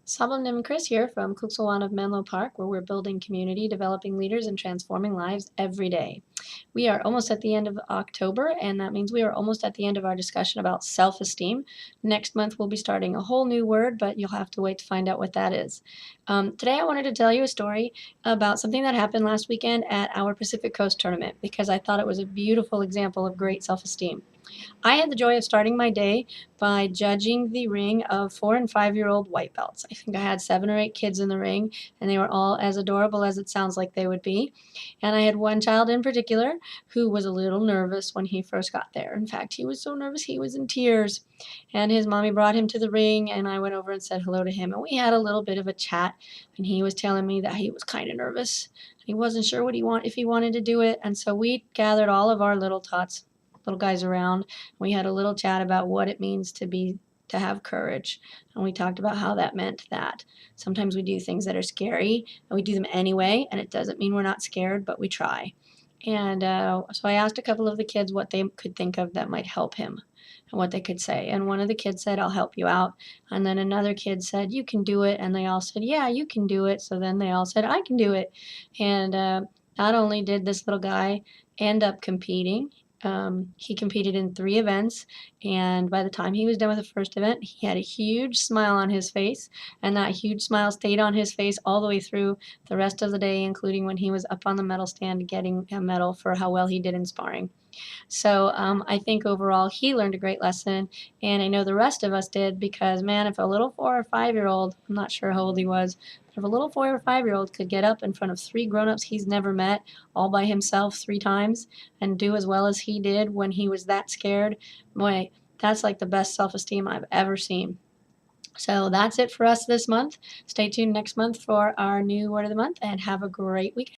Salman and Chris here from Cuxawan of Menlo Park, where we're building community, developing leaders, and transforming lives every day. We are almost at the end of October, and that means we are almost at the end of our discussion about self-esteem. Next month, we'll be starting a whole new word, but you'll have to wait to find out what that is. Today, I wanted to tell you a story about something that happened last weekend at our Pacific Coast Tournament because I thought it was a beautiful example of great self-esteem. I had the joy of starting my day by judging the ring of 4 and 5-year-old white belts. I think I had 7 or 8 kids in the ring, and they were all as adorable as it sounds like they would be. And I had one child in particular who was a little nervous when he first got there. In fact, he was so nervous he was in tears. And his mommy brought him to the ring, and I went over and said hello to him. And we had a little bit of a chat, and he was telling me that he was kind of nervous. He wasn't sure if he wanted to do it. And so we gathered all of our little little guys around. We had a little chat about what it means to have courage, and we talked about how that meant that sometimes we do things that are scary and we do them anyway, and it doesn't mean we're not scared, but we try. And so I asked a couple of the kids what they could think of that might help him and what they could say. And one of the kids said, "I'll help you out." And then another kid said, "You can do it." And they all said, "Yeah, you can do it." So then they all said, "I can do it." And not only did this little guy end up competing, he competed in 3 events, and by the time he was done with the first event, he had a huge smile on his face, and that huge smile stayed on his face all the way through the rest of the day, including when he was up on the medal stand getting a medal for how well he did in sparring. So I think overall he learned a great lesson, and I know the rest of us did because, man, if a little 4 or 5-year-old, I'm not sure how old he was, but if a little 4 or 5-year-old could get up in front of 3 grown-ups he's never met all by himself 3 times and do as well as he did when he was that scared, boy, that's like the best self-esteem I've ever seen. So that's it for us this month. Stay tuned next month for our new word of the month and have a great weekend.